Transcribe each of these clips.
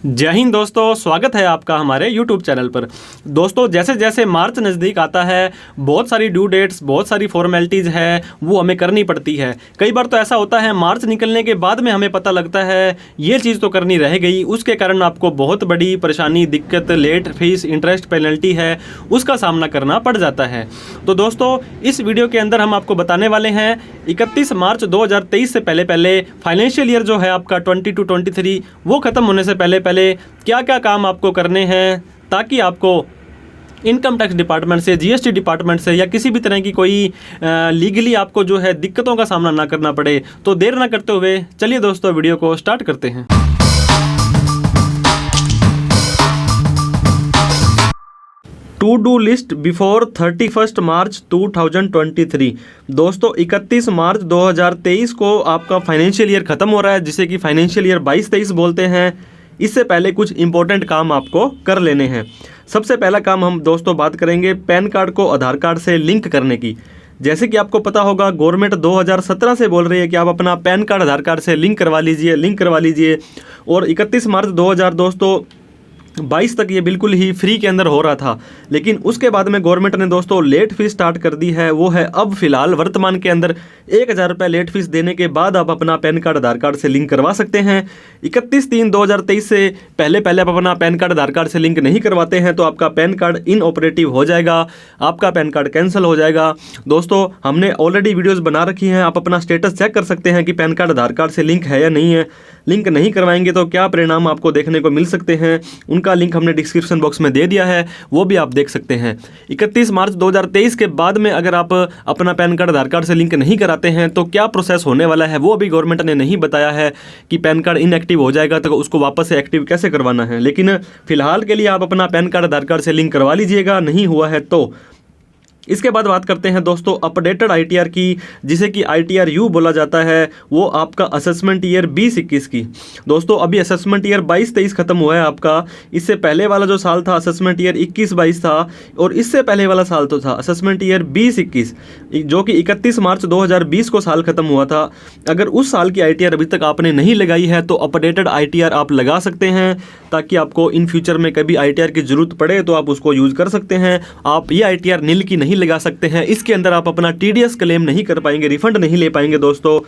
जय हिंद दोस्तों, स्वागत है आपका हमारे YouTube चैनल पर। दोस्तों, जैसे जैसे मार्च नज़दीक आता है, बहुत सारी ड्यू डेट्स, बहुत सारी फॉर्मेलिटीज़ है वो हमें करनी पड़ती है। कई बार तो ऐसा होता है मार्च निकलने के बाद में हमें पता लगता है ये चीज़ तो करनी रह गई, उसके कारण आपको बहुत बड़ी परेशानी, दिक्कत, लेट फीस, इंटरेस्ट पेनल्टी है उसका सामना करना पड़ जाता है। तो दोस्तों, इस वीडियो के अंदर हम आपको बताने वाले हैं 31 मार्च 2023 से पहले फाइनेंशियल ईयर जो है आपका 22-23 वो ख़त्म होने से पहले क्या क्या काम आपको करने हैं ताकि आपको इनकम टैक्स डिपार्टमेंट से, जीएसटी डिपार्टमेंट से या किसी भी तरह की कोई लीगली आपको जो है दिक्कतों का सामना ना करना पड़े। तो देर ना करते हुए चलिए दोस्तों वीडियो को स्टार्ट करते हैं। टू डू लिस्ट बिफोर 31 मार्च 2023। दोस्तों, 31 मार्च 2023 को आपका फाइनेंशियल ईयर ख़त्म हो रहा है, जिसे कि फाइनेंशियल ईयर 22-23 बोलते हैं। इससे पहले कुछ इंपॉर्टेंट काम आपको कर लेने हैं। सबसे पहला काम हम दोस्तों बात करेंगे पैन कार्ड को आधार कार्ड से लिंक करने की। जैसे कि आपको पता होगा, गवर्नमेंट 2017 से बोल रही है कि आप अपना पैन कार्ड आधार कार्ड से लिंक करवा लीजिए। और 31 मार्च 2022 तक ये बिल्कुल ही फ्री के अंदर हो रहा था, लेकिन उसके बाद में गवर्नमेंट ने दोस्तों लेट फीस स्टार्ट कर दी है। वो है अब फिलहाल वर्तमान के अंदर 1000 रुपये लेट फीस देने के बाद आप अपना पैन कार्ड आधार कार्ड से लिंक करवा सकते हैं। 31/3/2023 से पहले आप अपना पैन कार्ड आधार कार्ड से लिंक नहीं करवाते हैं तो आपका पैन कार्ड इनऑपरेटिव हो जाएगा, आपका पैन कार्ड कैंसिल हो जाएगा। दोस्तों, हमने ऑलरेडी वीडियोज़ बना रखी हैं, आप अपना स्टेटस चेक कर सकते हैं कि पैन कार्ड आधार कार्ड से लिंक है या नहीं है। लिंक नहीं करवाएंगे तो क्या परिणाम आपको देखने को मिल सकते हैं, उनका लिंक हमने डिस्क्रिप्शन बॉक्स में दे दिया है, वो भी आप देख सकते हैं। 31 मार्च 2023 के बाद में अगर आप अपना पैन कार्ड आधार कार्ड से लिंक नहीं कराते हैं तो क्या प्रोसेस होने वाला है वो अभी गवर्नमेंट ने नहीं बताया है कि पैन कार्ड इनएक्टिव हो जाएगा तो उसको वापस से एक्टिव कैसे करवाना है। लेकिन फिलहाल के लिए आप अपना पैन कार्ड आधार कार्ड से लिंक करवा लीजिएगा, नहीं हुआ है तो। इसके बाद बात करते हैं दोस्तों अपडेटेड आईटीआर की, जिसे कि आईटीआर यू बोला जाता है। वो आपका असेसमेंट ईयर 20-21 की। दोस्तों, अभी असेसमेंट ईयर 22-23 खत्म हुआ है आपका। इससे पहले वाला जो साल था असेसमेंट ईयर 21-22 था, और इससे पहले वाला साल तो था असेसमेंट ईयर 20-21, जो कि 31 मार्च 2020 को साल खत्म हुआ था। अगर उस साल की आईटीआर अभी तक आपने नहीं लगाई है तो अपडेटेड आईटीआर आप लगा सकते हैं, ताकि आपको इन फ्यूचर में कभी आईटीआर की जरूरत पड़े तो आप उसको यूज़ कर सकते हैं। आप ये आईटीआर नील की नहीं लगा सकते हैं, इसके अंदर आप अपना टीडीएस क्लेम नहीं कर पाएंगे, रिफंड नहीं ले पाएंगे दोस्तों।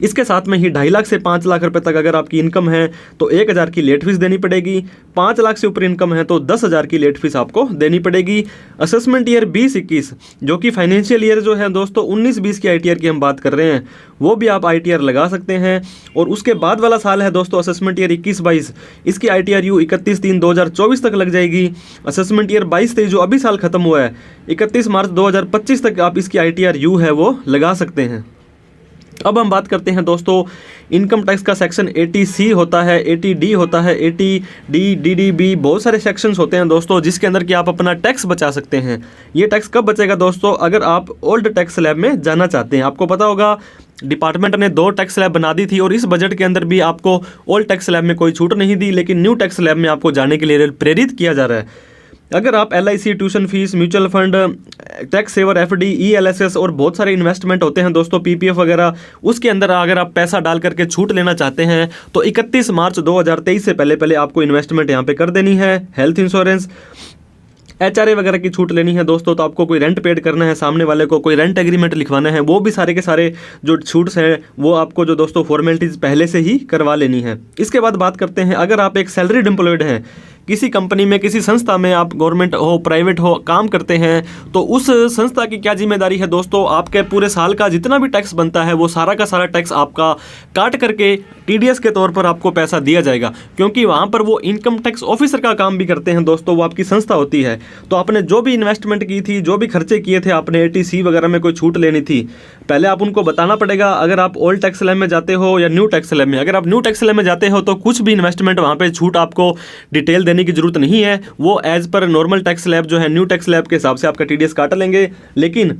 इसके साथ में ही 2.5 लाख से 5 लाख रुपए तक अगर आपकी इनकम है तो 1000 की लेट फीस देनी पड़ेगी। 5 लाख से ऊपर इनकम है तो 10,000 की लेट फीस आपको देनी पड़ेगी। असेसमेंट ईयर 20-21, जो कि फाइनेंशियल ईयर जो है दोस्तों 19-20 की आईटीआर की हम बात कर रहे हैं, वो भी आप आईटीआर लगा सकते हैं। और उसके बाद वाला साल है दोस्तों असेसमेंट ईयर 21-22, इसकी आईटीआर यू 31/3/2024 तक लग जाएगी। असेसमेंट ईयर 22-23 जो अभी साल खत्म हुआ है, 31 मार्च 2025 तक आप इसकी आईटीआर यू है वो लगा सकते हैं। अब हम बात करते हैं दोस्तों इनकम टैक्स का सेक्शन 80C होता है, 80D होता है, 80D, DDB, बहुत सारे सेक्शंस होते हैं दोस्तों, जिसके अंदर कि आप अपना टैक्स बचा सकते हैं। ये टैक्स कब बचेगा दोस्तों? अगर आप ओल्ड टैक्स स्लैब में जाना चाहते हैं। आपको पता होगा डिपार्टमेंट ने 2 टैक्स स्लैब बना दी थी और इस बजट के अंदर भी आपको ओल्ड टैक्स स्लैब में कोई छूट नहीं दी, लेकिन न्यू टैक्स स्लैब में आपको जाने के लिए प्रेरित किया जा रहा है। अगर आप LIC, tuition fees, mutual fund, tax saver, FD, ELSS और बहुत सारे इन्वेस्टमेंट होते हैं दोस्तों, PPF वगैरह, उसके अंदर अगर आप पैसा डाल करके छूट लेना चाहते हैं तो 31 मार्च 2023 से पहले आपको इन्वेस्टमेंट यहाँ पे कर देनी है। हेल्थ इंश्योरेंस, HRA वगैरह की छूट लेनी है दोस्तों, तो आपको कोई रेंट पेड करना है, सामने वाले को कोई रेंट एग्रीमेंट लिखवाना है, वो भी सारे के सारे जो छूट्स हैं वो आपको जो दोस्तों फॉर्मेलिटीज़ पहले से ही करवा लेनी है। इसके बाद बात करते हैं, अगर आप एक सैलरीड एम्प्लॉयड हैं, किसी कंपनी में, किसी संस्था में, आप गवर्नमेंट हो, प्राइवेट हो, काम करते हैं, तो उस संस्था की क्या जिम्मेदारी है दोस्तों? आपके पूरे साल का जितना भी टैक्स बनता है वो सारा का सारा टैक्स आपका काट करके टीडीएस के तौर पर आपको पैसा दिया जाएगा, क्योंकि वहाँ पर वो इनकम टैक्स ऑफिसर का काम भी करते हैं दोस्तों, वो आपकी संस्था होती है। तो आपने जो भी इन्वेस्टमेंट की थी, जो भी खर्चे किए थे, आपने 80C वगैरह में कोई छूट लेनी थी, पहले आप उनको बताना पड़ेगा। अगर आप ओल्ड टैक्स स्लैब में जाते हो या न्यू टैक्स स्लैब में, अगर आप न्यू टैक्स स्लैब में जाते हो तो कुछ भी इन्वेस्टमेंट वहाँ पे छूट आपको डिटेल देने की जरूरत नहीं है। वो as per normal tax slab जो है, न्यू टैक्स स्लैब के हिसाब से आपका टीडीएस काट लेंगे। लेकिन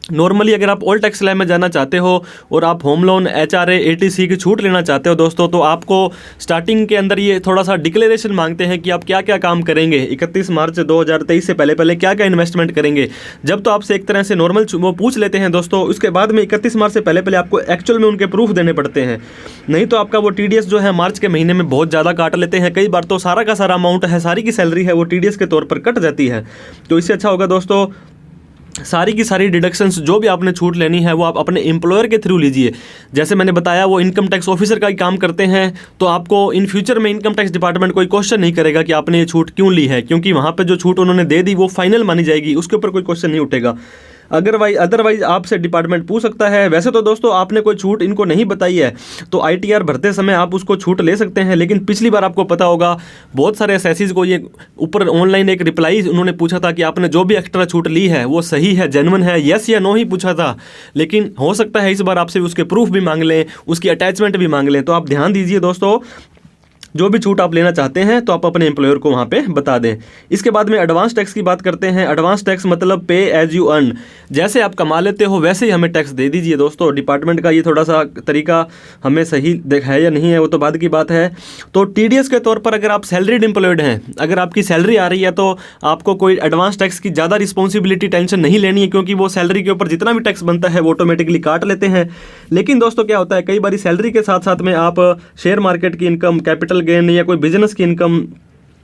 नॉर्मली अगर आप ओल्ड टैक्स स्लैब में जाना चाहते हो और आप होम लोन, HRA, ATC की छूट लेना चाहते हो दोस्तों, तो आपको स्टार्टिंग के अंदर ये थोड़ा सा डिक्लेरेशन मांगते हैं कि आप क्या क्या काम करेंगे 31 मार्च 2023 से पहले पहले क्या क्या इन्वेस्टमेंट करेंगे। जब तो आपसे एक तरह से नॉर्मल वो पूछ लेते हैं दोस्तों, उसके बाद में 31 मार्च से पहले पहले आपको एक्चुअल में उनके प्रूफ देने पड़ते हैं, नहीं तो आपका वो TDS जो है मार्च के महीने में बहुत ज़्यादा काट लेते हैं। कई बार तो सारा का सारा अमाउंट है, सारी की सैलरी है, वो TDS के तौर पर कट जाती है। तो इससे अच्छा होगा दोस्तों सारी की सारी डिडक्शंस जो भी आपने छूट लेनी है वो आप अपने एम्प्लॉयर के थ्रू लीजिए। जैसे मैंने बताया वो इनकम टैक्स ऑफिसर का ही काम करते हैं, तो आपको इन फ्यूचर में इनकम टैक्स डिपार्टमेंट कोई क्वेश्चन नहीं करेगा कि आपने ये छूट क्यों ली है, क्योंकि वहाँ पे जो छूट उन्होंने दे दी वो फाइनल मानी जाएगी, उसके ऊपर कोई क्वेश्चन नहीं उठेगा। अदरवाइज आपसे डिपार्टमेंट पूछ सकता है। वैसे तो दोस्तों आपने कोई छूट इनको नहीं बताई है तो ITR भरते समय आप उसको छूट ले सकते हैं, लेकिन पिछली बार आपको पता होगा बहुत सारे एसएससीज को ये ऊपर ऑनलाइन एक रिप्लाई उन्होंने पूछा था कि आपने जो भी एक्स्ट्रा छूट ली है वो सही है, जेन्युइन है, येस या नो ही पूछा था। लेकिन हो सकता है इस बार आपसे उसके प्रूफ भी मांग लें, उसकी अटैचमेंट भी मांग लें। तो आप ध्यान दीजिए दोस्तों, जो भी छूट आप लेना चाहते हैं तो आप अपने एम्प्लॉयर को वहाँ पे बता दें। इसके बाद में एडवांस टैक्स की बात करते हैं। एडवांस टैक्स मतलब पे एज यू अर्न, जैसे आप कमा लेते हो वैसे ही हमें टैक्स दे दीजिए दोस्तों। डिपार्टमेंट का ये थोड़ा सा तरीका हमें सही है या नहीं है वो तो बाद की बात है। तो TDS के तौर पर अगर आप सैलरीड एम्प्लॉयड हैं, अगर आपकी सैलरी आ रही है तो आपको कोई एडवांस टैक्स की ज़्यादा रिस्पॉन्सिबिलिटी टेंशन नहीं लेनी है, क्योंकि वो सैलरी के ऊपर जितना भी टैक्स बनता है वो ऑटोमेटिकली काट लेते हैं। लेकिन दोस्तों क्या होता है, कई बार सैलरी के साथ साथ में आप शेयर मार्केट की इनकम, कैपिटल गेन या कोई बिजनेस की इनकम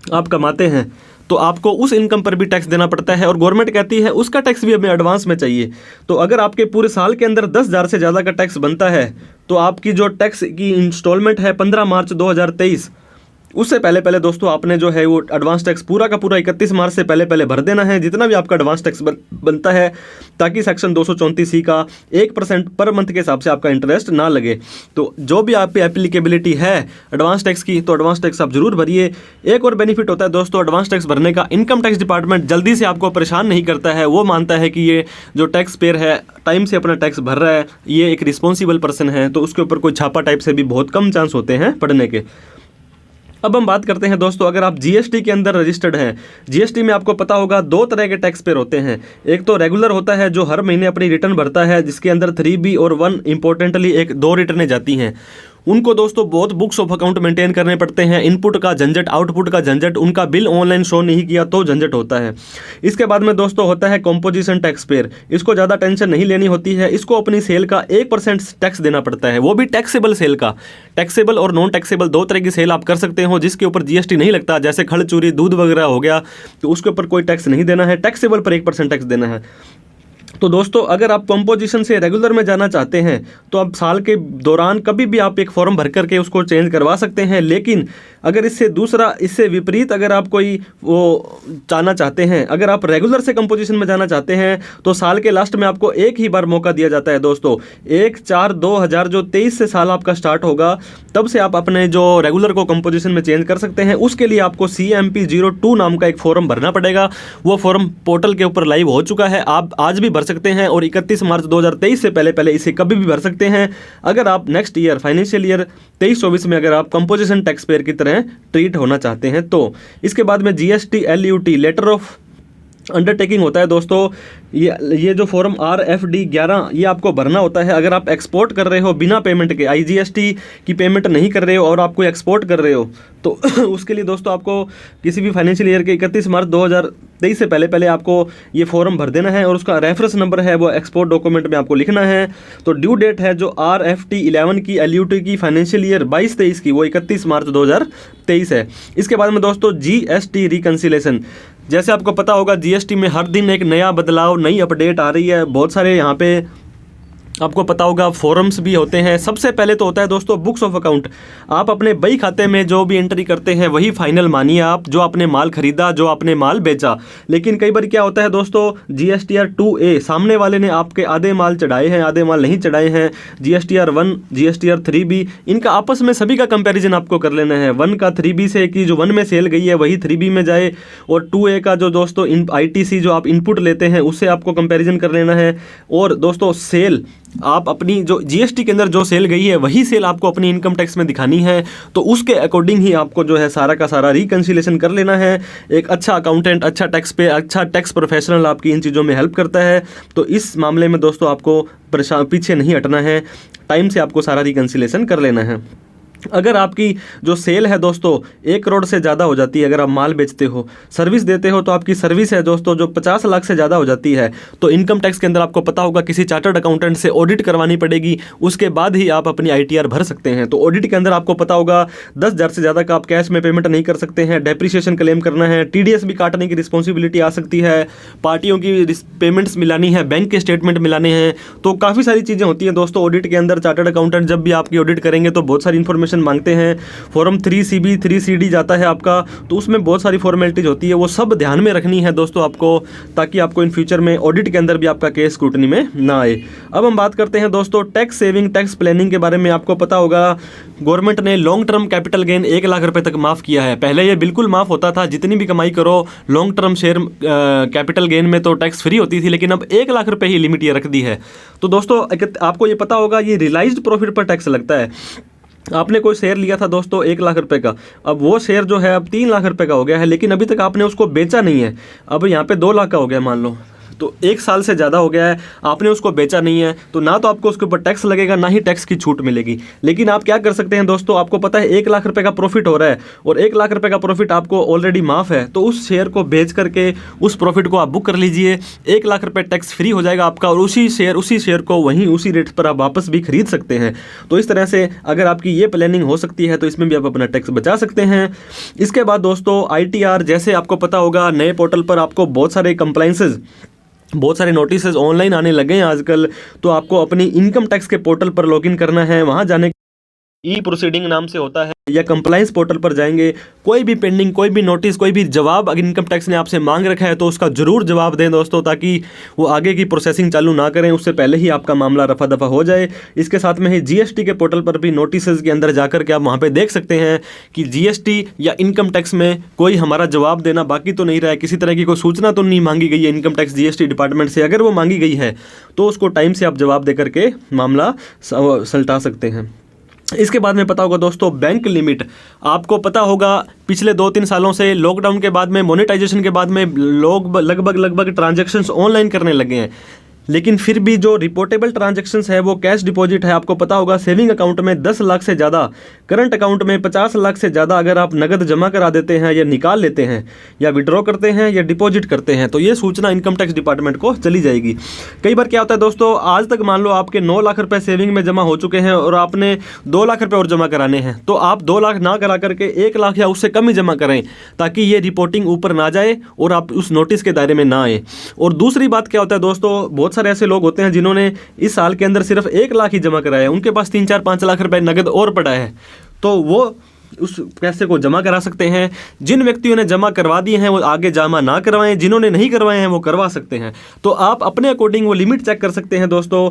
आप कमाते हैं तो आपको उस इनकम पर भी टैक्स देना पड़ता है, और गवर्नमेंट कहती है उसका टैक्स भी हमें एडवांस में चाहिए। तो अगर आपके पूरे साल के अंदर 10,000 से ज़्यादा का टैक्स बनता है तो आपकी जो टैक्स की इंस्टॉलमेंट है 15 मार्च 2023, उससे पहले पहले दोस्तों आपने जो है वो एडवांस टैक्स पूरा का पूरा 31 मार्च से पहले पहले भर देना है, जितना भी आपका एडवांस टैक्स बनता है, ताकि सेक्शन 234C का 1% पर मंथ के हिसाब से आपका इंटरेस्ट ना लगे। तो जो भी आप पे एप्लीकेबिलिटी है एडवांस टैक्स की, तो एडवांस टैक्स आप जरूर भरिए। एक और बेनिफिट होता है दोस्तों एडवांस टैक्स भरने का, इनकम टैक्स डिपार्टमेंट जल्दी से आपको परेशान नहीं करता है। वो मानता है कि ये जो टैक्स पेयर है टाइम से अपना टैक्स भर रहा है, ये एक रिस्पॉन्सिबल पर्सन है, तो उसके ऊपर कोई छापा टाइप से भी बहुत कम चांस होते हैं पड़ने के। अब हम बात करते हैं दोस्तों, अगर आप GST के अंदर रजिस्टर्ड हैं, GST में आपको पता होगा 2 तरह के टैक्स पेयर होते हैं। एक तो रेगुलर होता है जो हर महीने अपनी रिटर्न भरता है, जिसके अंदर 3B और 1 इंपॉर्टेंटली 2 रिटर्नें जाती हैं। उनको दोस्तों बहुत बुक्स ऑफ अकाउंट मेंटेन करने पड़ते हैं, इनपुट का झंझट, आउटपुट का झंझट, उनका बिल ऑनलाइन शो नहीं किया तो झंझट होता है। इसके बाद में दोस्तों होता है कंपोजिशन टैक्स पेयर, इसको ज़्यादा टेंशन नहीं लेनी होती है। इसको अपनी सेल का 1% टैक्स देना पड़ता है, वो भी टैक्सेबल सेल का। टैक्सेबल और नॉन टैक्सेबल 2 तरह की सेल आप कर सकते हो जिसके ऊपर GST नहीं लगता, जैसे खड़ चूरी, दूध वगैरह हो गया, तो उसके ऊपर कोई टैक्स नहीं देना है, टैक्सेबल पर 1% टैक्स देना है। तो दोस्तों अगर आप कंपोजिशन से रेगुलर में जाना चाहते हैं तो आप साल के दौरान कभी भी आप एक फॉर्म भर करके उसको चेंज करवा सकते हैं। लेकिन अगर इससे विपरीत अगर आप कोई वो जाना चाहते हैं, अगर आप रेगुलर से कंपोजिशन में जाना चाहते हैं तो साल के लास्ट में आपको एक ही बार मौका दिया जाता है दोस्तों। 1/4/2023 से साल आपका स्टार्ट होगा, तब से आप अपने जो रेगुलर को कंपोजिशन में चेंज कर सकते हैं। उसके लिए आपको CMP 02 नाम का एक फॉर्म भरना पड़ेगा। वो फॉर्म पोर्टल के ऊपर लाइव हो चुका है, आप आज भी भर सकते हैं और 31 मार्च 2023 से पहले पहले इसे कभी भी भर सकते हैं। अगर आप नेक्स्ट ईयर फाइनेंशियल ईयर 23-24 में अगर आप कंपोजिशन टैक्स पेयर की तरह ट्रीट होना चाहते हैं तो। इसके बाद में GST LUT letter of undertaking होता है दोस्तों। ये जो फॉर्म RFD 11 ये आपको भरना होता है। अगर आप एक्सपोर्ट कर रहे हो बिना पेमेंट के, IGST की पेमेंट नहीं कर रहे हो और आपको एक्सपोर्ट कर रहे हो तो उसके लिए दोस्तों आपको किसी भी फाइनेंशियल ईयर के 31 मार्च 2023 से पहले पहले आपको ये फॉर्म भर देना है और उसका रेफरेंस नंबर है वो एक्सपोर्ट डॉक्यूमेंट में आपको लिखना है। तो ड्यू डेट है जो RFD 11 की LUT की फाइनेंशियल ईयर 22-23 की वो 31 मार्च 2023 है। इसके बाद में दोस्तों GST रिकन्सिलेशन, जैसे आपको पता होगा GST में हर दिन एक नया बदलाव, नई अपडेट आ रही है। बहुत सारे यहाँ पे आपको पता होगा फॉरम्स भी होते हैं। सबसे पहले तो होता है दोस्तों बुक्स ऑफ अकाउंट। आप अपने बही खाते में जो भी एंट्री करते हैं वही फाइनल मानिए आप, जो आपने माल खरीदा, जो आपने माल बेचा। लेकिन कई बार क्या होता है दोस्तों, GSTR 2A सामने वाले ने आपके आधे माल चढ़ाए हैं, आधे माल नहीं चढ़ाए हैं। GSTR 1, GSTR 3B, इनका आपस में सभी का कंपैरिजन आपको कर लेना है। 1 का 3B से कि जो 1 में सेल गई है वही 3B में जाए, और 2A का जो दोस्तों ITC जो आप इनपुट लेते हैं उससे आपको कंपैरिजन कर लेना है। और दोस्तों सेल आप अपनी जो जीएसटी के अंदर जो सेल गई है वही सेल आपको अपनी इनकम टैक्स में दिखानी है, तो उसके अकॉर्डिंग ही आपको जो है सारा का सारा रिकंसिलेशन कर लेना है। एक अच्छा अकाउंटेंट, अच्छा टैक्स प्रोफेशनल आपकी इन चीज़ों में हेल्प करता है। तो इस मामले में दोस्तों आपको पीछे नहीं हटना है, टाइम से आपको सारा रिकंसिलेशन कर लेना है। अगर आपकी जो सेल है दोस्तों 1 करोड़ से ज़्यादा हो जाती है, अगर आप माल बेचते हो, सर्विस देते हो, तो आपकी सर्विस है दोस्तों जो 50 लाख से ज़्यादा हो जाती है, तो इनकम टैक्स के अंदर आपको पता होगा किसी चार्टर्ड अकाउंटेंट से ऑडिट करवानी पड़ेगी, उसके बाद ही आप अपनी ITR भर सकते हैं। तो ऑडिट के अंदर आपको पता होगा 10,000 से ज़्यादा का आप कैश में पेमेंट नहीं कर सकते हैं, डेप्रिसिएशन क्लेम करना है, TDS भी काटने की रिस्पॉन्सिबिलिटी आ सकती है, पार्टियों की पेमेंट्स मिलानी है, बैंक के स्टेटमेंट मिलाने हैं, तो काफ़ी सारी चीज़ें होती हैं दोस्तों ऑडिट के अंदर। चार्टर्ड अकाउंटेंट जब भी आपकी ऑडिट करेंगे तो बहुत सारी इन्फॉर्मेशन मांगते हैं, फॉर्म 3CB 3CD जाता है आपका, तो उसमें बहुत सारी फॉर्मेलिटीज होती है, वो सब ध्यान में रखनी है दोस्तों आपको, ताकि आपको इन फ्यूचर में ऑडिट के अंदर भी आपका केस स्क्रूटनी में ना आए। अब हम बात करते हैं दोस्तों टैक्स सेविंग, टैक्स प्लानिंग के बारे में। आपको पता होगा गवर्नमेंट ने long term capital gain 1 lakh रुपए तक माफ़ किया है। पहले ये बिल्कुल माफ़ होता था, जितनी भी कमाई करो long term share capital gain में तो टैक्स फ्री होती थी, लेकिन अब 1 लाख रुपए ही लिमिट ये रख दी है। तो दोस्तों आपको ये पता होगा ये रियलाइज्ड प्रॉफिट पर टैक्स लगता है। आपने कोई शेयर लिया था दोस्तों 1 लाख रुपए का, अब वो शेयर जो है अब 3 लाख रुपए का हो गया है, लेकिन अभी तक आपने उसको बेचा नहीं है। अब यहाँ पे 2 लाख का हो गया मान लो, तो 1 साल से ज़्यादा हो गया है, आपने उसको बेचा नहीं है, तो ना तो आपको उसके ऊपर टैक्स लगेगा, ना ही टैक्स की छूट मिलेगी। लेकिन आप क्या कर सकते हैं दोस्तों, आपको पता है 1 लाख रुपए का प्रॉफिट हो रहा है और 1 लाख रुपए का प्रॉफिट आपको ऑलरेडी माफ़ है, तो उस शेयर को बेच करके उस प्रॉफिट को आप बुक कर लीजिए, 1 लाख रुपए टैक्स फ्री हो जाएगा आपका, और उसी शेयर को वहीं उसी रेट पर आप वापस भी खरीद सकते हैं। तो इस तरह से अगर आपकी ये प्लानिंग हो सकती है तो इसमें भी आप अपना टैक्स बचा सकते हैं। इसके बाद दोस्तों ITR, जैसे आपको पता होगा नए पोर्टल पर आपको बहुत सारे नोटिस ऑनलाइन आने लगे हैं आजकल, तो आपको अपनी इनकम टैक्स के पोर्टल पर लॉगिन करना है। वहां जाने प्रोसीडिंग नाम से होता है, या कंप्लाइंस पोर्टल पर जाएंगे, कोई भी पेंडिंग, कोई भी नोटिस, कोई भी जवाब अगर इनकम टैक्स ने आपसे मांग रखा है तो उसका जरूर जवाब दें दोस्तों, ताकि वो आगे की प्रोसेसिंग चालू ना करें, उससे पहले ही आपका मामला रफा दफा हो जाए। इसके साथ में ही GST के पोर्टल पर भी नोटिस के अंदर जाकर के आप वहाँ पर देख सकते हैं कि GST या इनकम टैक्स में कोई हमारा जवाब देना बाकी तो नहीं रहा है, किसी तरह की कोई सूचना तो नहीं मांगी गई है इनकम टैक्स GST डिपार्टमेंट से। अगर वो मांगी गई है तो उसको टाइम से आप जवाब दे करके मामला सलटा सकते हैं। इसके बाद में पता होगा दोस्तों बैंक लिमिट, आपको पता होगा पिछले 2-3 सालों से लॉकडाउन के बाद में, मोनेटाइजेशन के बाद में लोग लगभग ट्रांजैक्शंस ऑनलाइन करने लगे हैं, लेकिन फिर भी जो रिपोर्टेबल ट्रांजैक्शंस है वो कैश डिपॉजिट है। आपको पता होगा सेविंग अकाउंट में 10 लाख से ज़्यादा, करंट अकाउंट में 50 लाख से ज़्यादा अगर आप नगद जमा करा देते हैं या निकाल लेते हैं या विड्रॉ करते हैं या डिपॉजिट करते हैं, तो ये सूचना इनकम टैक्स डिपार्टमेंट को चली जाएगी। कई बार क्या होता है दोस्तों, आज तक मान लो आपके 9 लाख रुपये सेविंग में जमा हो चुके हैं और आपने 2 लाख रुपये और जमा कराने हैं, तो आप 2 लाख ना करा करके 1 लाख या उससे कम ही जमा करें, ताकि ये रिपोर्टिंग ऊपर ना जाए और आप उस नोटिस के दायरे में ना आए। और दूसरी बात क्या होता है दोस्तों, बहुत सारे ऐसे लोग होते हैं जिन्होंने इस साल के अंदर सिर्फ 1 लाख ही जमा कराया है, उनके पास 3-4-5 लाख रुपए नगद और पड़ा है, तो वो उस पैसे को जमा करा सकते हैं। जिन व्यक्तियों ने जमा करवा दिए हैं वो आगे जमा ना करवाएं, जिन्होंने नहीं करवाए हैं वो करवा सकते हैं। तो आप अपने अकॉर्डिंग वो लिमिट चेक कर सकते हैं दोस्तों।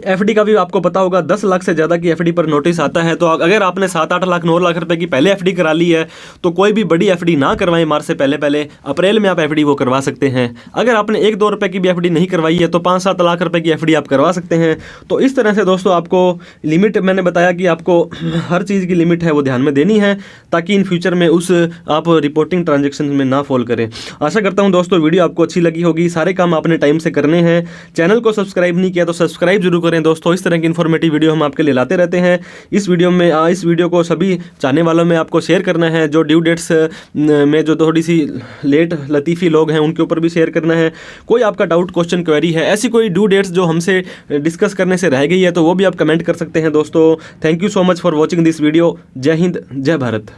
FD का भी आपको पता होगा 10 लाख से ज़्यादा की FD पर नोटिस आता है, तो अगर आपने 7-8 लाख 9 लाख रुपए की पहले FD करा ली है तो कोई भी बड़ी FD ना करवाएं मार्च से पहले, अप्रैल में आप FD वो करवा सकते हैं। अगर आपने 1-2 रुपए की भी FD नहीं करवाई है तो 5-7 लाख रुपए की FD आप करवा सकते हैं। तो इस तरह से दोस्तों आपको लिमिट, मैंने बताया कि आपको हर चीज़ की लिमिट है वो ध्यान में देनी है, ताकि इन फ्यूचर में उस आप रिपोर्टिंग ट्रांजेक्शन में ना फॉल करें। आशा करता हूँ दोस्तों वीडियो आपको अच्छी लगी होगी, सारे काम आपने टाइम से करने हैं। चैनल को सब्सक्राइब नहीं किया तो सब्सक्राइब जरूर करें दोस्तों, इस तरह की इन्फॉर्मेटिव वीडियो हम आपके लिए लाते रहते हैं। इस वीडियो को सभी चाहने वालों में आपको शेयर करना है, जो ड्यू डेट्स में जो थोड़ी सी लेट लतीफ़ी लोग हैं उनके ऊपर भी शेयर करना है। कोई आपका डाउट, क्वेश्चन, क्वेरी है, ऐसी कोई ड्यू डेट्स जो हमसे डिस्कस करने से रह गई है तो वो भी आप कमेंट कर सकते हैं दोस्तों। Thank you so much for watching this video. जय हिंद, जय भारत।